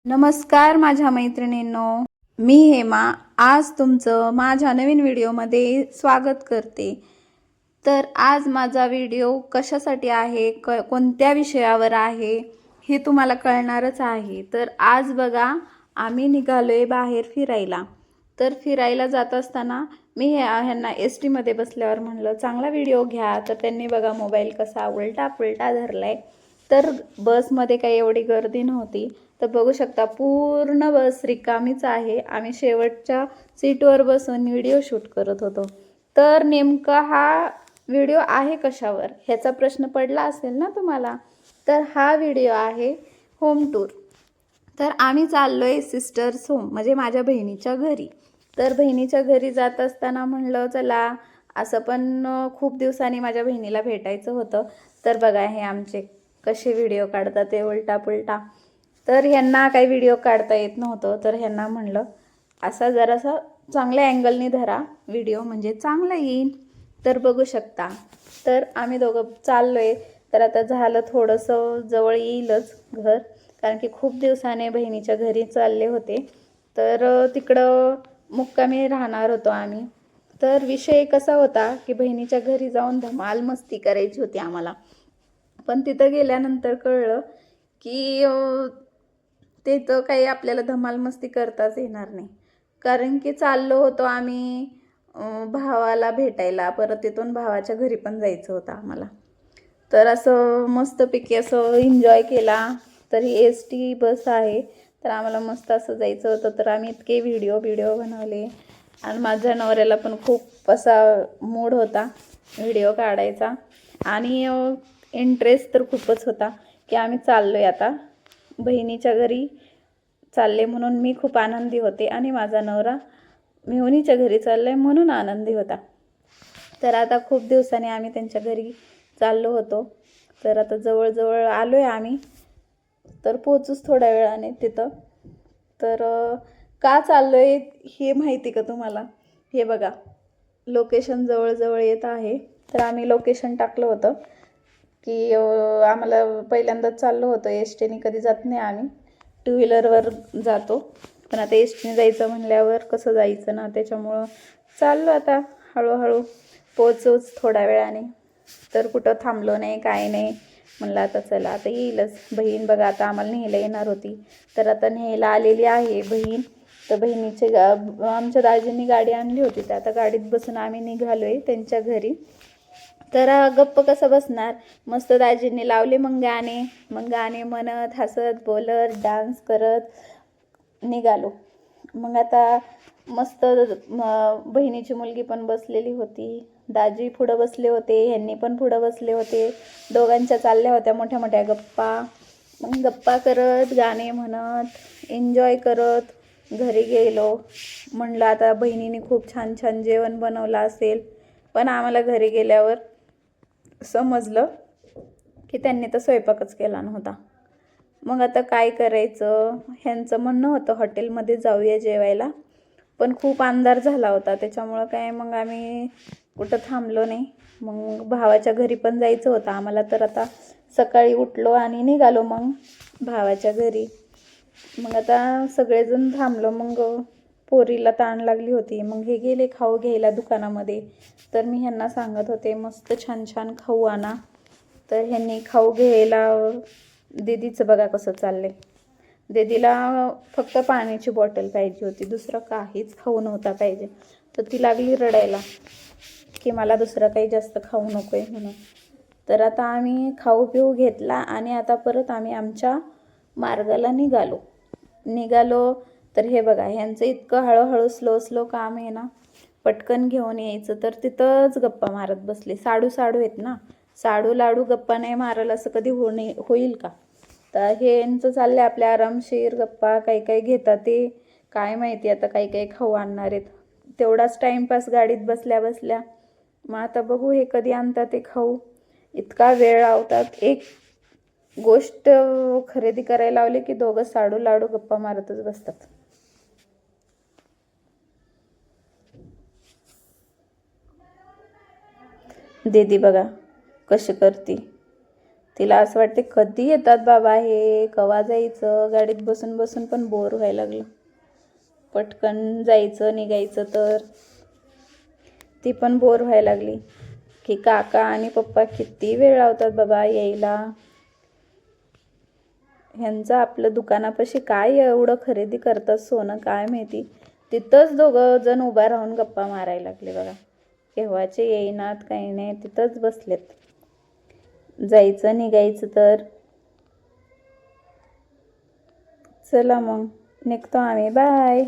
नमस्कार माझ्या मैत्रिणींनो, मी हेमा आज तुमचं माझ्या नवीन व्हिडिओमध्ये स्वागत करते। तर आज माझा व्हिडिओ कशासाठी आहे, कोणत्या विषयावर आहे हे तुम्हाला कळणारच आहे। तर आज बघा आम्ही निघालोय बाहेर फिरायला। तर फिरायला जात असताना मी ह्यांना एसटी मध्ये बसल्यावर म्हणलं चांगला व्हिडिओ घ्या, तर त्यांनी बघा मोबाईल कसा उलटा पुलटा धरलाय। तर बसमध्ये काही एवढी गर्दी नव्हती, तर बघू शकता पूर्ण बस रिकामीच आहे। आम्ही शेवटच्या सीटवर बसून व्हिडिओ शूट करत होतो। तर नेमका हा व्हिडिओ आहे कशावर ह्याचा प्रश्न पडला असेल ना तुम्हाला। तर हा व्हिडिओ आहे होम टूर। तर आम्ही चाललोय सिस्टर्स होम म्हणजे माझ्या बहिणीच्या घरी। तर बहिणीच्या घरी जात असताना म्हणलं चला असं पण खूप दिवसांनी माझ्या बहिणीला भेटायचं होतं। तर बघा हे आमचे कसे व्हिडिओ काढतात ते उलटा पुलटा। तर ह्यांना काही व्हिडिओ काढता येत नव्हतं, तर ह्यांना म्हणलं असा जरासा चांगल्या अँगलने धरा व्हिडिओ म्हणजे चांगला येईल। तर बघू शकता तर आम्ही दोघं चाललोय। तर आता झालं थोडंसं जवळ येईलच घर, कारण की खूप दिवसाने बहिणीच्या घरी चालले होते। तर तिकडं मुक्कामी राहणार होतो आम्ही। तर विषय कसा होता की बहिणीच्या घरी जाऊन धमाल मस्ती करायची होती आम्हाला। पण तिथं गेल्यानंतर कळलं की तिथं काही आपल्याला धमाल मस्ती करताच येणार नाही, कारण की चाललो होतो आम्ही भावाला भेटायला, परत तिथून भावाच्या घरी पण जायचं होतं आम्हाला। तर असं मस्तपैकी असं एन्जॉय केला। तर ही एस टी बस आहे, तर आम्हाला मस्त असं जायचं होतं। तर आम्ही इतके व्हिडिओ बनवले आणि माझ्या नवऱ्याला पण खूप असा मूड होता व्हिडिओ काढायचा आणि इंटरेस्ट तर खूपच होता की आम्ही चाललोय आता बहिणीच्या घरी चालले, म्हणून मी खूप आनंदी होते आणि माझा नवरा मेहुणीच्या घरी चाललाय म्हणून आनंदी होता। तर आता खूप दिवसांनी आम्ही त्यांच्या घरी चाललो होतो। तर आता जवळजवळ आलोय आम्ही, तर पोहोचूच थोड्या वेळाने तिथं। तर का चाललोय हे माहिती का तुम्हाला? हे बघा लोकेशन जवळजवळ येत आहे। तर आम्ही लोकेशन टाकलं होतं की आम्हाला पहिल्यांदाच चाललो होतो, एस टीने कधी जात नाही आम्ही, टू व्हीलरवर जातो। पण आता एस टीने जायचं म्हणल्यावर कसं जायचं ना, त्याच्यामुळं चाललो आता हळूहळू पोहोचूच थोड्या वेळाने। तर कुठं थांबलो नाही काय नाही, म्हणलं आता चला आता येईलच बहीण। बघा आता आम्हाला न्यायला येणार होती, तर आता न्यायला आलेली आहे बहीण। तर बहिणीचे आमच्या दाजींनी गाडी आणली होती, तर आता गाडीत बसून आम्ही निघालोय त्यांच्या घरी। तर गप्प कसं बसणार, मस्त दाजींनी लावले मग गाणे म्हणत हसत बोलत डान्स करत निघालो। मग आता मस्त बहिणीची मुलगी पण बसलेली होती, दाजी पुढं बसले होते, ह्यांनी पण पुढं बसले होते। दोघांच्या चालल्या होत्या मोठ्या मोठ्या गप्पा। मग गप्पा करत गाणे म्हणत एन्जॉय करत घरी गेलो। म्हणलं आता बहिणीने खूप छान छान जेवण बनवलं असेल, पण आम्हाला घरी गेल्यावर समजलं की त्यांनी तर स्वयंपाकच केला नव्हता। मग आता काय करायचं, ह्यांचं म्हणणं होतं हॉटेलमध्ये जाऊया जेवायला, पण खूप अंधार झाला होता, त्याच्यामुळं काय मग आम्ही कुठं थांबलो नाही। मग भावाच्या घरी पण जायचं होतं आम्हाला, तर आता सकाळी उठलो आणि निघालो मग भावाच्या घरी। मग आता सगळेजण थांबलो, मग पोरीला ताण लागली होती, मग हे गेले खाऊ घ्यायला दुकानामध्ये। तर मी ह्यांना सांगत होते मस्त छान छान खाऊ आणा। तर ह्यांनी खाऊ घ्यायला, दीदीचं बघा कसं चाललंय, दीदीला फक्त पाण्याची बॉटल पाहिजे होती, दुसरं काहीच खाऊ नव्हता पाहिजे। तर ती लागली रडायला की मला दुसरं काही जास्त खाऊ नको आहे म्हणून। तर आता आम्ही खाऊ पिऊ घेतला आणि आता परत आम्ही आमच्या मार्गाला निघालो। तर हे बघा ह्यांचं इतकं हळूहळू स्लो काम आहे ना, पटकन घेऊन यायचं। तर तिथंच गप्पा मारत बसले, साडू आहेत ना, साडू लाडू गप्पा नाही मारल असं कधी होईल का? तर हे यांचं चाललंय आपल्या आरामशीर गप्पा, काही घेतात ते काय माहिती, आता काही खाऊ आणणार आहेत। तेवढाच टाइमपास गाडीत बसल्या बसल्या। मग आता बघू हे कधी आणतात ते खाऊ, इतका वेळ लावतात। एक गोष्ट खरेदी करायला लावली की दोघं साडू लाडू गप्पा मारतच बसतात। दीदी बघा कशी करते, तिला असं वाटते कधी येतात बाबा हे, कवा जायचं. गाडीत बसून बसून पण बोर व्हायला लागलं. पटकन जायचं निघायचं तर ती पण बोर व्हायला लागली की काका आणि पप्पा किती वेळ लावतात बाबा यायला. ह्यांचं आपलं दुकानापाशी काय एवढं खरेदी करतात सोनं काय माहिती. तिथंच दोघं जण उभा राहून गप्पा मारायला लागले बघा. केव्हाचे येईनात काही नाही, तिथंच बसलेत. जायचं निघायचं तर चला मग निघतो आम्ही. बाय.